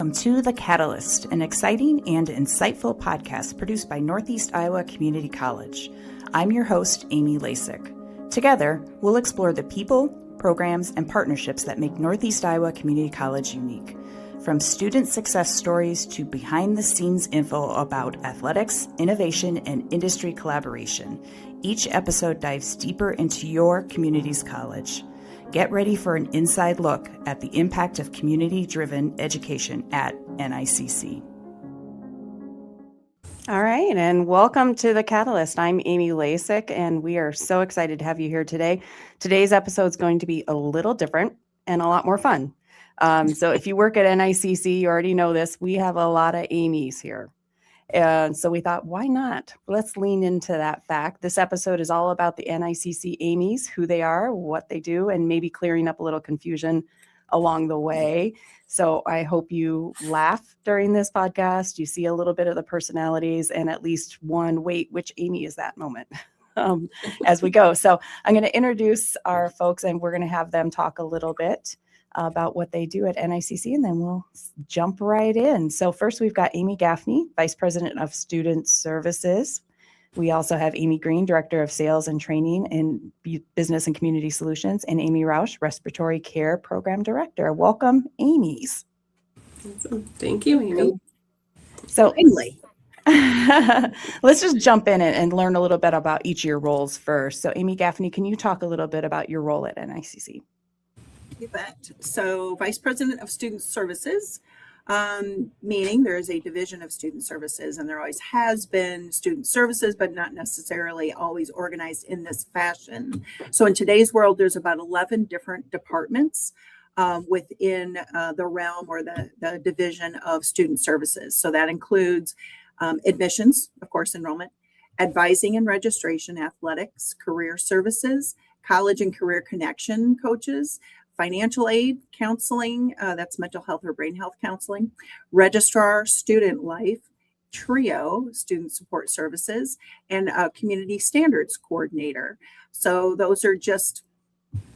Welcome to The Catalyst, an exciting and insightful podcast produced by Northeast Iowa Community College. I'm your host, Amy Lasack. Together, we'll explore the people, programs, and partnerships that make Northeast Iowa Community College unique. From student success stories to behind-the-scenes info about athletics, innovation, and industry collaboration, each episode dives deeper into your community's college. Get ready for an inside look at the impact of community-driven education at NICC. All right, and welcome to The Catalyst. I'm Amy Lasack, and we are so excited to have you here today. Today's episode is going to be a little different and a lot more fun. So if you work at NICC, you already know this, we have a lot of Amy's here. And so we thought, why not? Let's lean into that fact. This episode is all about the NICC Amy's, who they are, what they do, and maybe clearing up a little confusion along the way. So I hope you laugh during this podcast. You see a little bit of the personalities and at least one, wait, which Amy is that moment as we go. So I'm going to introduce our folks and we're going to have them talk a little bit about what they do at NICC, and then we'll jump right in. So first, we've got Amy Gaffney, Vice President of Student Services. We also have Amy Green, Director of Sales and Training in Business and Community Solutions, and Amy Rausch, Respiratory Care Program Director. Welcome, Amy's. Thank you, Amy. So let's just jump in and learn a little bit about each of your roles first. So Amy Gaffney, can you talk a little bit about your role at NICC? You bet. So Vice President of Student Services, meaning there is a division of student services, and there always has been student services, but not necessarily always organized in this fashion. So in today's world, there's about 11 different departments within the realm or the division of student services. So that includes admissions, of course, enrollment, advising and registration, athletics, career services, college and career connection coaches, financial aid, counseling, that's mental health or brain health counseling, registrar, student life, TRIO, student support services, and community standards coordinator. So those are just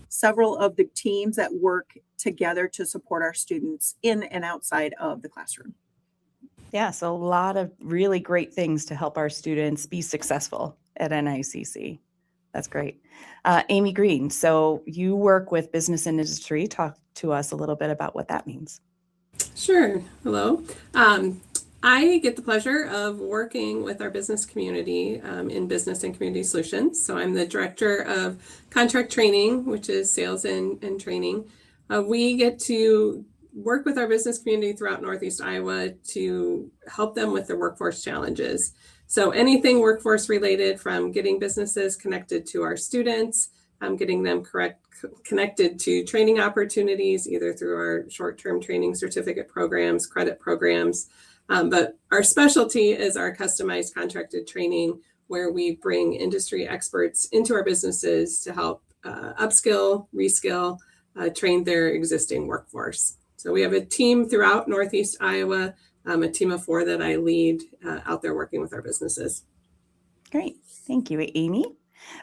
several of the teams that work together to support our students in and outside of the classroom. Yeah, so a lot of really great things to help our students be successful at NICC. That's great. Amy Green, so you work with business and industry. Talk to us a little bit about what that means. Sure. Hello. I get the pleasure of working with our business community in business and community solutions. So I'm the director of contract training, which is sales and training. We get to work with our business community throughout Northeast Iowa to help them with their workforce challenges. So anything workforce related, from getting businesses connected to our students, getting them connected to training opportunities, either through our short-term training certificate programs, credit programs. But our specialty is our customized contracted training, where we bring industry experts into our businesses to help upskill, reskill, train their existing workforce. So we have a team throughout Northeast Iowa, a team of 4 that I lead out there working with our businesses. Great. Thank you, Amy.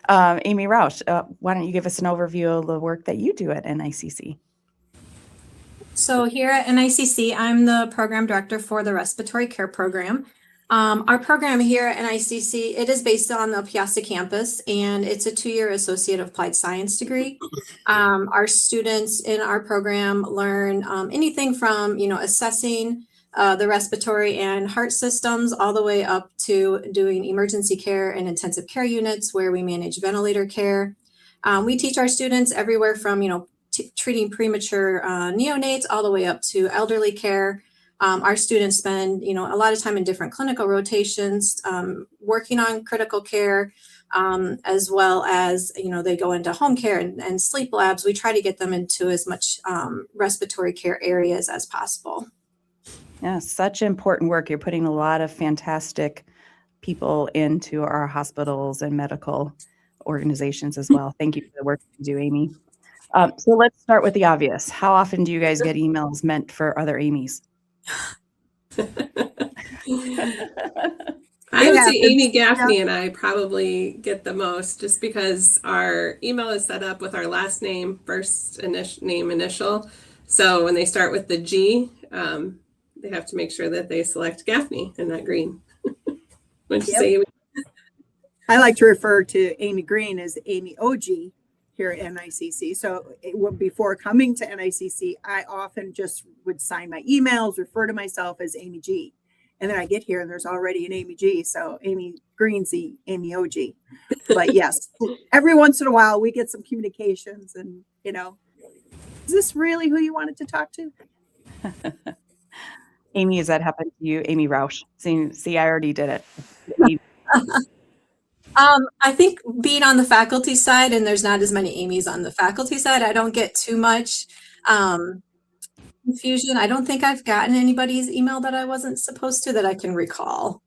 Amy Rausch, why don't you give us an overview of the work that you do at NICC? So here at NICC, I'm the program director for the Respiratory Care program. Our program here at NICC, it is based on the Piasta campus, and it's a 2-year Associate of Applied Science degree. Our students in our program learn anything from, assessing the respiratory and heart systems, all the way up to doing emergency care and intensive care units where we manage ventilator care. We teach our students everywhere from, treating premature neonates all the way up to elderly care. Our students spend, a lot of time in different clinical rotations, working on critical care, as well as, they go into home care and sleep labs. We try to get them into as much respiratory care areas as possible. Yeah, such important work. You're putting a lot of fantastic people into our hospitals and medical organizations as well. Thank you for the work you do, Amy. So let's start with the obvious. How often do you guys get emails meant for other Amy's? I would say Amy Gaffney and I probably get the most, just because our email is set up with our last name, first name initial. So when they start with the G, they have to make sure that they select Gaffney and not Green. When you Yep. say Amy. I like to refer to Amy Green as Amy OG here at NICC. So before coming to NICC, I often just would sign my emails, refer to myself as Amy G. And then I get here and there's already an Amy G. So Amy Green's the Amy OG. But yes, every once in a while we get some communications and, you know, is this really who you wanted to talk to? Amy, has that happened to you? Amy Rausch. See, I already did it. I think being on the faculty side, and there's not as many Amy's on the faculty side, I don't get too much confusion. I don't think I've gotten anybody's email that I wasn't supposed to that I can recall.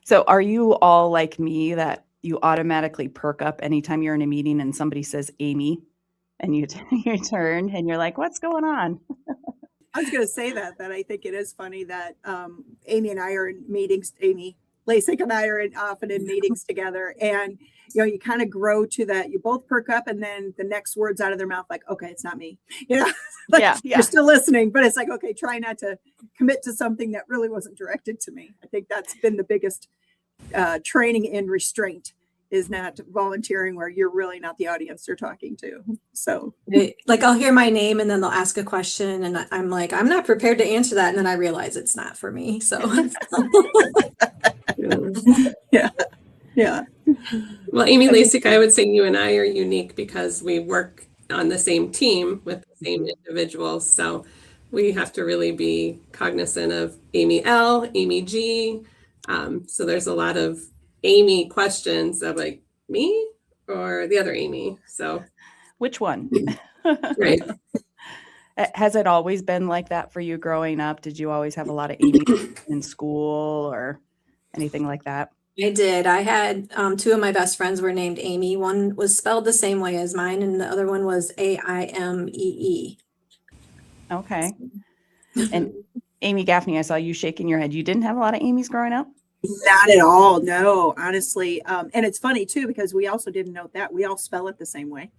So are you all like me that you automatically perk up anytime you're in a meeting and somebody says Amy and you turn and you're like, what's going on? I was going to say that I think it is funny that Amy and I are in meetings, Amy Lasack and I are often in meetings together, and you know, you kind of grow to that. You both perk up, and then the next words out of their mouth, like, "Okay, it's not me." You know, like, Yeah. you're still listening, but it's like, okay, try not to commit to something that really wasn't directed to me. I think that's been the biggest training in restraint, is not volunteering where you're really not the audience they're talking to. So, Like I'll hear my name and then they'll ask a question, and I'm like, I'm not prepared to answer that, and then I realize it's not for me. So. yeah. Well, Amy Lasack, I would say you and I are unique because we work on the same team with the same individuals. So we have to really be cognizant of Amy L, Amy G. So there's a lot of Amy questions of like, me or the other Amy. So Which one? right. Has it always been like that for you growing up? Did you always have a lot of Amy in school or anything like that? I did. I had two of my best friends were named Amy. One was spelled the same way as mine, and the other one was AIMEE. Okay. And Amy Gaffney, I saw you shaking your head. You didn't have a lot of Amy's growing up? Not at all. No, honestly. And it's funny too, because we also didn't note that we all spell it the same way.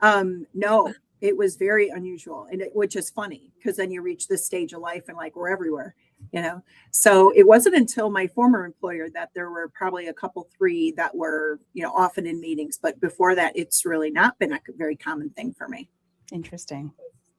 No, it was very unusual, and which is funny because then you reach this stage of life and like we're everywhere, you know. So it wasn't until my former employer that there were probably a couple, three that were, you know, often in meetings. But before that, it's really not been a very common thing for me. Interesting.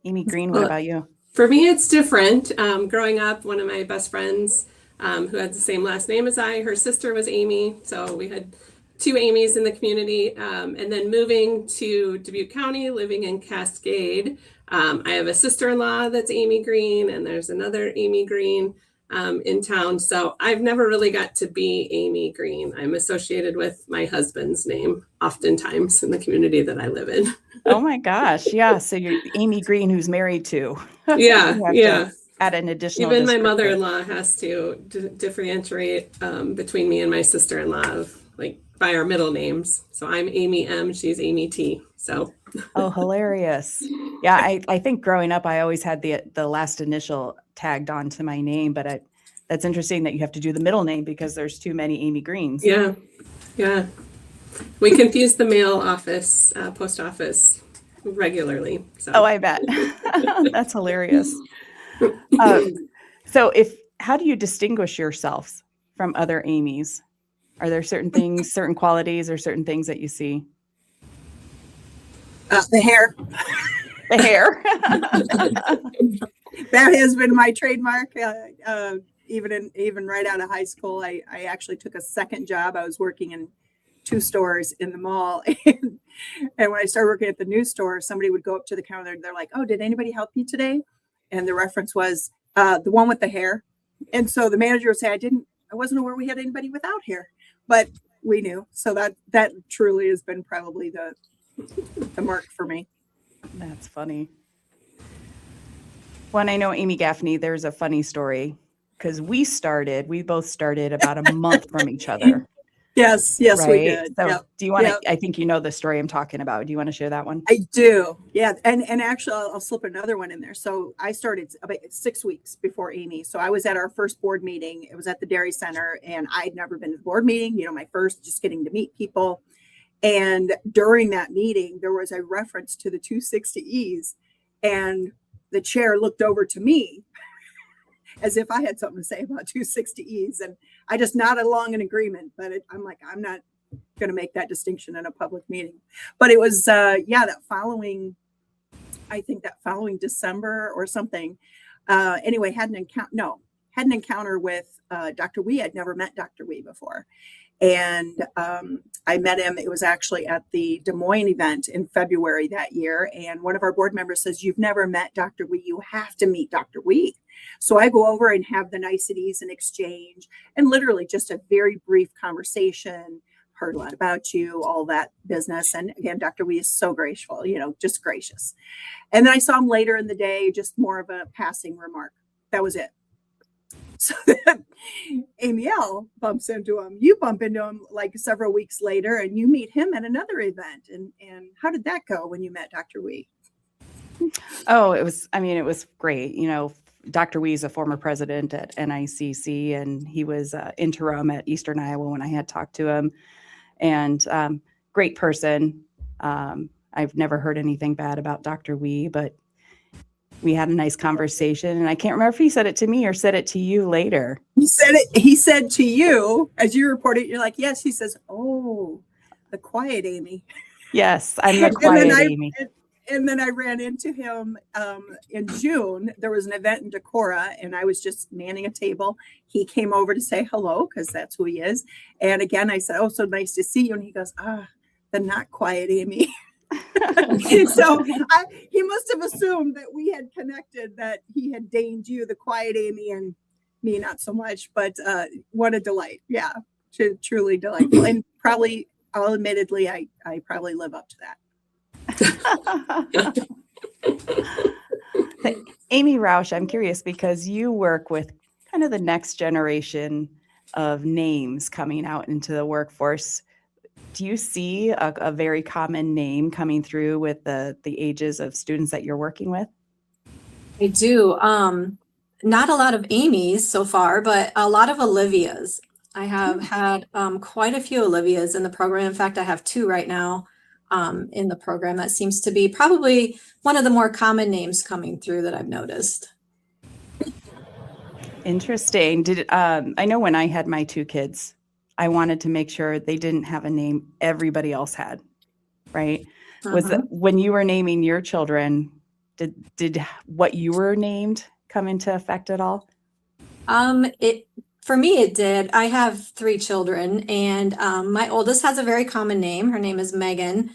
Amy Green, what about you? For me, it's different. Growing up, one of my best friends who had the same last name as I, her sister was Amy. So we had two Amy's in the community. And then moving to Dubuque County, living in Cascade, I have a sister-in-law that's Amy Green, and there's another Amy Green in town. So I've never really got to be Amy Green. I'm associated with my husband's name oftentimes in the community that I live in. Oh my gosh. Yeah. So you're Amy Green, who's married to. Yeah. You have Yeah. to add an additional. Even my descriptor. mother-in-law has to differentiate between me and my sister-in-law of like by our middle names. So I'm Amy M, she's Amy T. So Oh, hilarious. Yeah, I think growing up, I always had the last initial tagged onto my name, but that's interesting that you have to do the middle name because there's too many Amy Greens. yeah. Yeah. We confuse the mail office, post office regularly. So Oh, I bet. That's hilarious. So how do you distinguish yourselves from other Amy's? Are there certain things, certain qualities, or certain things that you see? The hair. The hair. That has been my trademark. Even right out of high school, I actually took a second job. I was working in 2 stores in the mall. And when I started working at the new store, somebody would go up to the counter and they're like, "Oh, did anybody help you today?" And the reference was the one with the hair. And so the manager would say, I wasn't aware we had anybody without hair, but we knew. So that truly has been probably the mark for me. That's funny. When I know Amy Gaffney, there's a funny story because we both started about a month from each other. Yes, Right? we did. So Yep. do you want to, Yep. I think you know the story I'm talking about. Do you want to share that one? I do. Yeah. And actually I'll slip another one in there. So I started about 6 weeks before Amy. So I was at our first board meeting. It was at the Dairy Center, and I'd never been to the board meeting, my first, just getting to meet people. And during that meeting, there was a reference to the 260Es, and the chair looked over to me as if I had something to say about 260Es. And I just nodded along in agreement, but I'm like, I'm not going to make that distinction in a public meeting. But it was, I think that following December or something, anyway, had an encounter with Dr. Wee. I'd never met Dr. Wee before. And I met him. It was actually at the Des Moines event in February that year. And one of our board members says, "You've never met Dr. Wee. You have to meet Dr. Wee." So I go over and have the niceties and exchange, and literally just a very brief conversation. Heard a lot about you, all that business. And again, Dr. Wee is so graceful, just gracious. And then I saw him later in the day, just more of a passing remark. That was it. So then Amy L bumps into him. You bump into him like several weeks later, and you meet him at another event. And how did that go when you met Dr. Wee? Oh, it was great. Dr. Wee is a former president at NICC, and he was interim at Eastern Iowa when I had talked to him. And great person. I've never heard anything bad about Dr. Wee, but we had a nice conversation. And I can't remember if he said it to me or said it to you later. He said to you, as you reported, you're like, yes. He says, "Oh, the quiet Amy." Yes, I'm the quiet Amy. And then I ran into him in June. There was an event in Decorah, and I was just manning a table. He came over to say hello, because that's who he is. And again, I said, "Oh, so nice to see you." And he goes, "The not quiet Amy." So he must have assumed that we had connected, that he had deigned you, the quiet Amy, and me not so much. But what a delight. Yeah, truly delightful. And probably, admittedly, I probably live up to that. Amy Rausch, I'm curious, because you work with kind of the next generation of names coming out into the workforce. Do you see a very common name coming through with the ages of students that you're working with? I do. Not a lot of Amy's so far, but a lot of Olivia's. I have had quite a few Olivia's in the program. In fact, I have 2 right now in the program. That seems to be probably one of the more common names coming through that I've noticed. Interesting. I know when I had my 2 kids, I wanted to make sure they didn't have a name everybody else had, right? Was that when you were naming your children, did what you were named come into effect at all? For me, it did. I have 3 children, and my oldest has a very common name. Her name is Megan,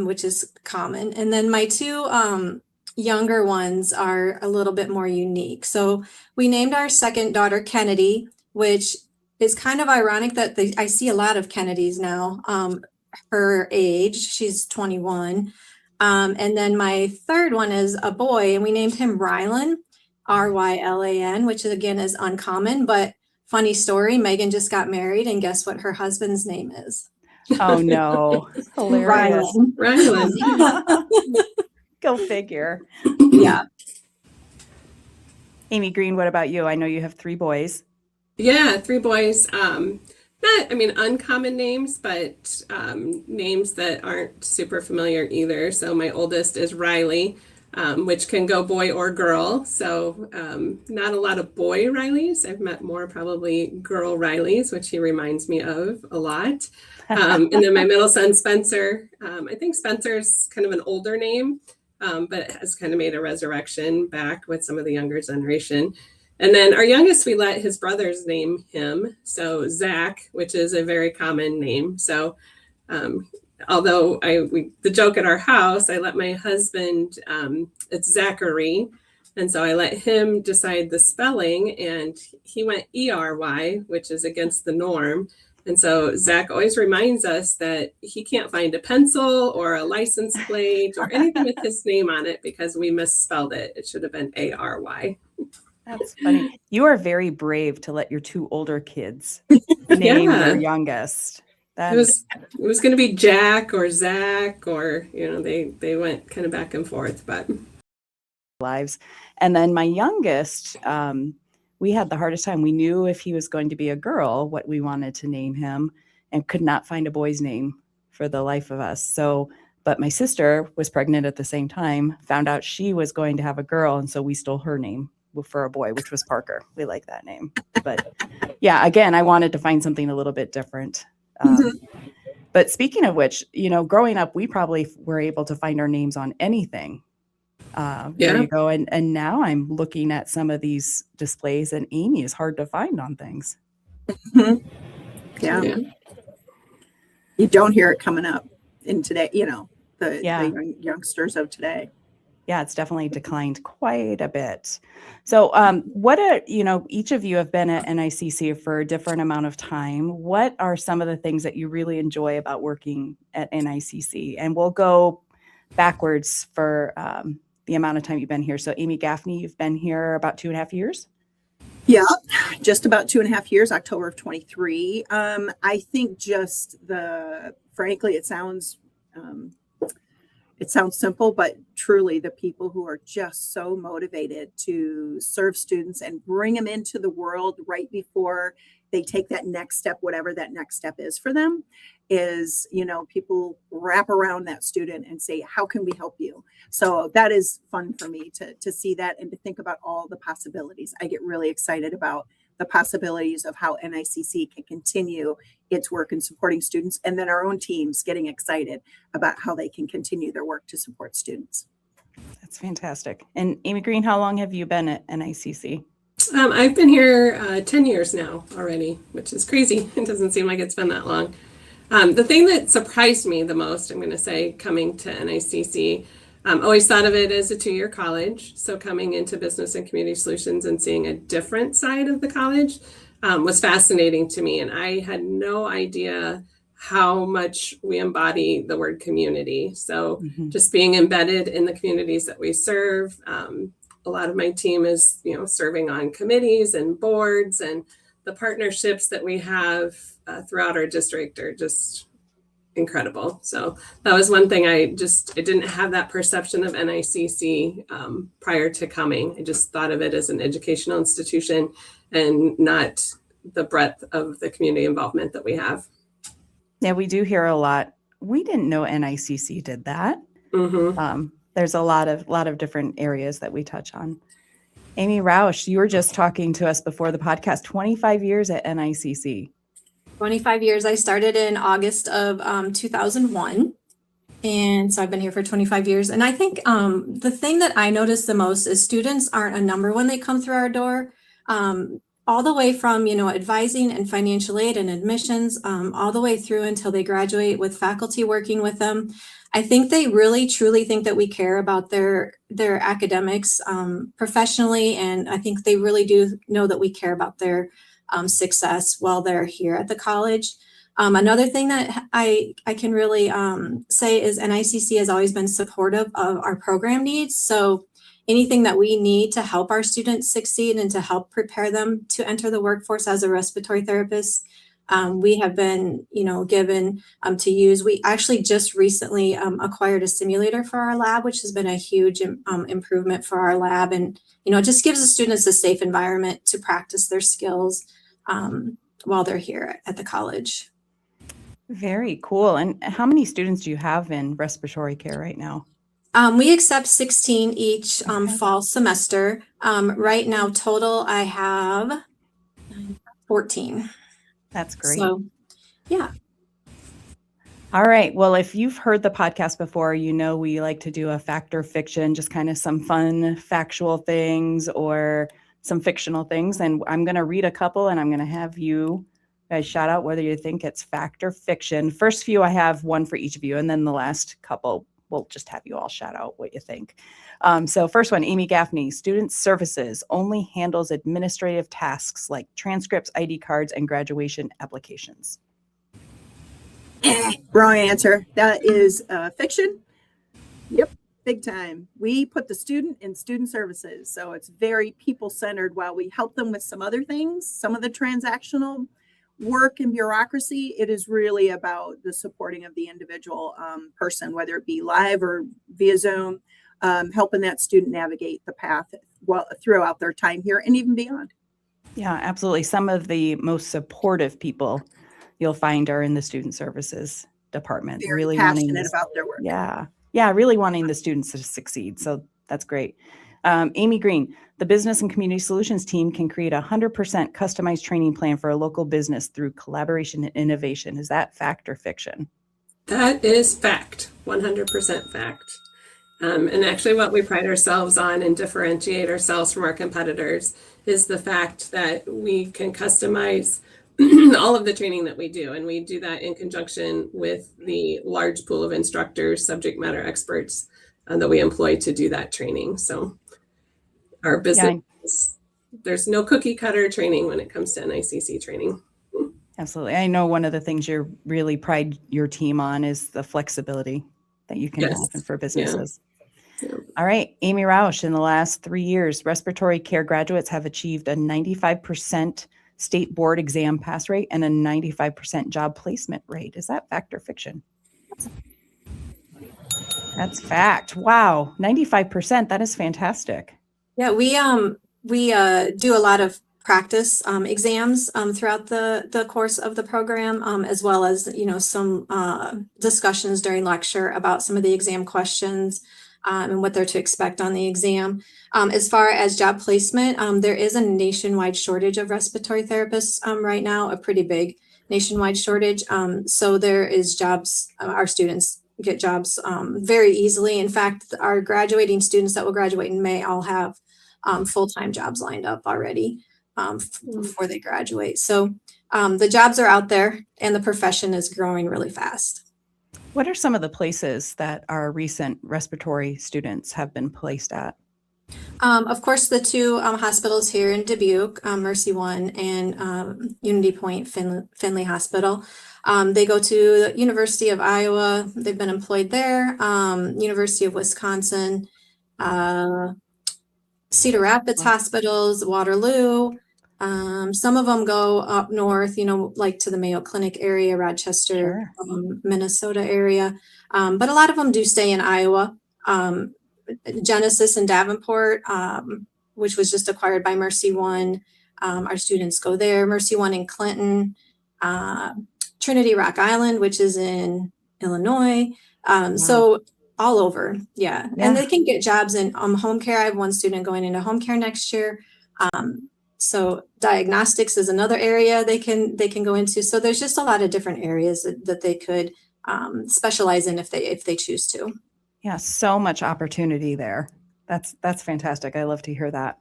which is common. And then my 2 younger ones are a little bit more unique. So we named our second daughter Kennedy, which is kind of ironic that I see a lot of Kennedys now. Her age, she's 21. And then my third one is a boy, and we named him Rylan, Rylan, which again is uncommon, but funny story, Megan just got married, and guess what her husband's name is? Oh no. Hilarious. Rylan. Go figure. Yeah. Amy Green, what about you? I know you have 3 boys. Yeah, 3 boys. Not, uncommon names, but names that aren't super familiar either. So my oldest is Riley, which can go boy or girl. So not a lot of boy Rileys. I've met more probably girl Rileys, which he reminds me of a lot. And then my middle son, Spencer. I think Spencer's kind of an older name, but has kind of made a resurrection back with some of the younger generation. And then our youngest, we let his brothers name him. So Zach, which is a very common name. So although the joke at our house, I let my husband, it's Zachary. And so I let him decide the spelling, and he went ERY, which is against the norm. And so Zach always reminds us that he can't find a pencil or a license plate or anything with his name on it because we misspelled it. It should have been ARY. That's funny. You are very brave to let your 2 older kids name their youngest. It was going to be Jack or Zach, or they went kind of back and forth, but lives. And then my youngest, we had the hardest time. We knew if he was going to be a girl, what we wanted to name him, and could not find a boy's name for the life of us. So, but my sister was pregnant at the same time, found out she was going to have a girl, and so we stole her name for a boy, which was Parker. We like that name. But yeah, again, I wanted to find something a little bit different. But speaking of which, growing up, we probably were able to find our names on anything. There you go. And now I'm looking at some of these displays, and Amy is hard to find on things. Yeah. You don't hear it coming up in today, the youngsters of today. Yeah, it's definitely declined quite a bit. So each of you have been at NICC for a different amount of time. What are some of the things that you really enjoy about working at NICC? And we'll go backwards for the amount of time you've been here. So Amy Gaffney, you've been here about 2.5 years? Yeah, just about 2.5 years, October of 23. I think frankly, it sounds simple, but truly the people who are just so motivated to serve students and bring them into the world right before they take that next step, whatever that next step is for them, is, people wrap around that student and say, how can we help you? So that is fun for me to see that and to think about all the possibilities. I get really excited about the possibilities of how NICC can continue its work in supporting students, and then our own teams getting excited about how they can continue their work to support students. That's fantastic. And Amy Green, how long have you been at NICC? I've been here 10 years now already, which is crazy. It doesn't seem like it's been that long. The thing that surprised me the most, I'm going to say, coming to NICC, always thought of it as a 2-year college. So coming into business and community solutions and seeing a different side of the college was fascinating to me. And I had no idea how much we embody the word community. So just being embedded in the communities that we serve. A lot of my team is, serving on committees and boards, and the partnerships that we have throughout our district are just incredible. So that was one thing I didn't have that perception of NICC prior to coming. I just thought of it as an educational institution and not the breadth of the community involvement that we have. Yeah, we do hear a lot. We didn't know NICC did that. There's a lot of different areas that we touch on. Amy Rausch, you were just talking to us before the podcast, 25 years at NICC. 25 years. I started in August of 2001. And so I've been here for 25 years. And I think the thing that I notice the most is students aren't a number when they come through our door. All the way from, advising and financial aid and admissions, all the way through until they graduate with faculty working with them. I think they really, truly think that we care about their academics professionally. And I think they really do know that we care about their success while they're here at the college. Another thing that I can really say is NICC has always been supportive of our program needs. So anything that we need to help our students succeed and to help prepare them to enter the workforce as a respiratory therapist, we have been, given to use. We actually just recently acquired a simulator for our lab, which has been a huge improvement for our lab. And, it just gives the students a safe environment to practice their skills while they're here at the college. Very cool. And how many students do you have in respiratory care right now? We accept 16 each fall semester. Right now, total, I have 14. That's great. So, yeah. All right. Well, if you've heard the podcast before, we like to do a fact or fiction, just kind of some fun factual things or some fictional things. And I'm going to read a couple and I'm going to have you guys shout out whether you think it's fact or fiction. First few, I have one for each of you. And then the last couple, we'll just have you all shout out what you think. So first one, Amy Gaffney, Student Services only handles administrative tasks like transcripts, ID cards, and graduation applications. Wrong answer. That is fiction. Yep, big time. We put the student in student services. So it's very people-centered. While we help them with some other things, some of the transactional work and bureaucracy, it is really about the supporting of the individual person, whether it be live or via Zoom, helping that student navigate the path throughout their time here and even beyond. Yeah, absolutely. Some of the most supportive people you'll find are in the student services department. Very really passionate about their work. Yeah, really wanting the students to succeed. So that's great. Amy Green, the Business and Community Solutions team can create a 100% customized training plan for a local business through collaboration and innovation. Is that fact or fiction? That is fact, 100% fact. And actually what we pride ourselves on and differentiate ourselves from our competitors is the fact that we can customize all of the training that we do. And we do that in conjunction with the large pool of instructors, subject matter experts that we employ to do that training. So our business, there's no cookie cutter training when it comes to NICC training. Absolutely. I know one of the things you really pride your team on is the flexibility that you can have for businesses. Yeah. All right, Amy Rausch, in the last 3 years, respiratory care graduates have achieved a 95% state board exam pass rate and a 95% job placement rate. Is that fact or fiction? That's fact. Wow, 95%. That is fantastic. Yeah, we do a lot of practice exams throughout the course of the program, as well as, some discussions during lecture about some of the exam questions and what they're to expect on the exam. As far as job placement, there is a nationwide shortage of respiratory therapists right now, a pretty big nationwide shortage. So there is jobs, our students get jobs very easily. In fact, our graduating students that will graduate in May all have full-time jobs lined up already before they graduate. So the jobs are out there and the profession is growing really fast. What are some of the places that our recent respiratory students have been placed at? Of course, the two hospitals here in Dubuque, Mercy One and Unity Point Finley Hospital. They go to the University of Iowa. They've been employed there. University of Wisconsin, Cedar Rapids hospitals, Waterloo. Some of them go up north, like to the Mayo Clinic area, Rochester, Minnesota area. But a lot of them do stay in Iowa. Genesis in Davenport, which was just acquired by Mercy One. Our students go there. Mercy One in Clinton, Trinity Rock Island, which is in Illinois. So all over. Yeah. And they can get jobs in home care. I have one student going into home care next year. So diagnostics is another area they can go into. So there's just a lot of different areas that they could specialize in if they choose to. Yeah, so much opportunity there. That's fantastic. I love to hear that.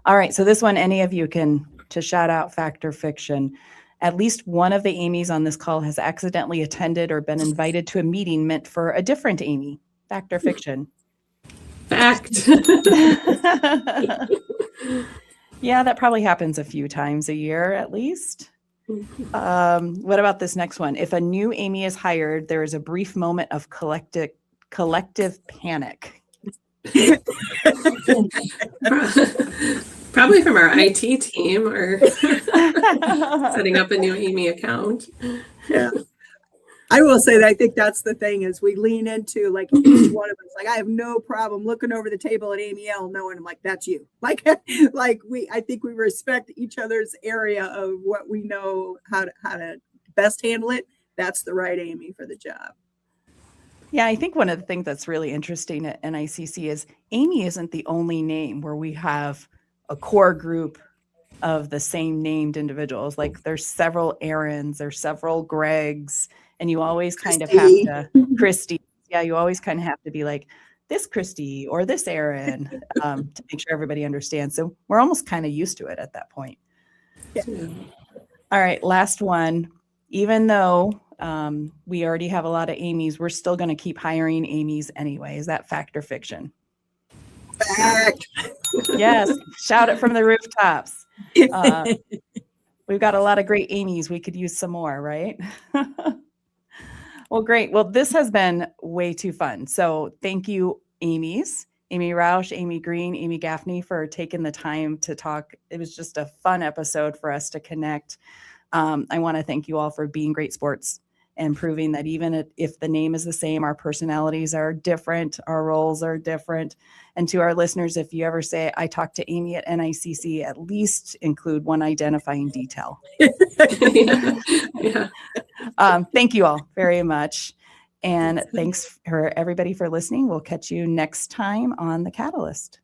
All right, so this one, any of you can to shout out fact or fiction. At least one of the Amy's on this call has accidentally attended or been invited to a meeting meant for a different Amy. Fact or fiction? Fact. Yeah, that probably happens a few times a year at least. What about this next one? If a new Amy is hired, there is a brief moment of collective panic. Probably from our IT team or setting up a new Amy account. Yeah. I will say that I think that's the thing is we lean into like each one of us. Like I have no problem looking over the table at Amy L. knowing I'm like, that's you. I think we respect each other's area of what we know how to best handle it. That's the right Amy for the job. Yeah, I think one of the things that's really interesting at NICC is Amy isn't the only name where we have a core group of the same named individuals. Like there's several Aarons, there's several Gregs, and you always kind of have to, Christy. Yeah, you always kind of have to be like this Christy or this Aaron to make sure everybody understands. So we're almost kind of used to it at that point. Yeah. All right, last one. Even though we already have a lot of Amy's, we're still going to keep hiring Amy's anyway. Is that fact or fiction? Fact. Yes, shout it from the rooftops. We've got a lot of great Amy's. We could use some more, right? Well, great. Well, this has been way too fun. So thank you, Amy's, Amy Rausch, Amy Green, Amy Gaffney, for taking the time to talk. It was just a fun episode for us to connect. I want to thank you all for being great sports and proving that even if the name is the same, our personalities are different, our roles are different. And to our listeners, if you ever say, I talked to Amy at NICC, at least include one identifying detail. Yeah. Thank you all very much. And thanks for everybody for listening. We'll catch you next time on The Catalyst.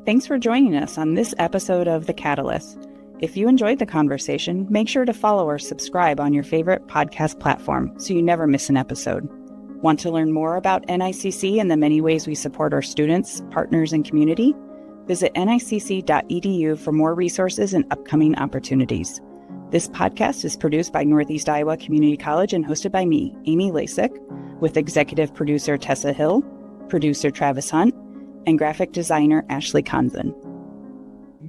Thanks for joining us on this episode of The Catalyst. If you enjoyed the conversation, make sure to follow or subscribe on your favorite podcast platform so you never miss an episode. Want to learn more about NICC and the many ways we support our students, partners, and community? Visit nicc.edu for more resources and upcoming opportunities. This podcast is produced by Northeast Iowa Community College and hosted by me, Amy Lasack, with executive producer Tessa Hill, producer Travis Hunt, and graphic designer Ashley Konzen.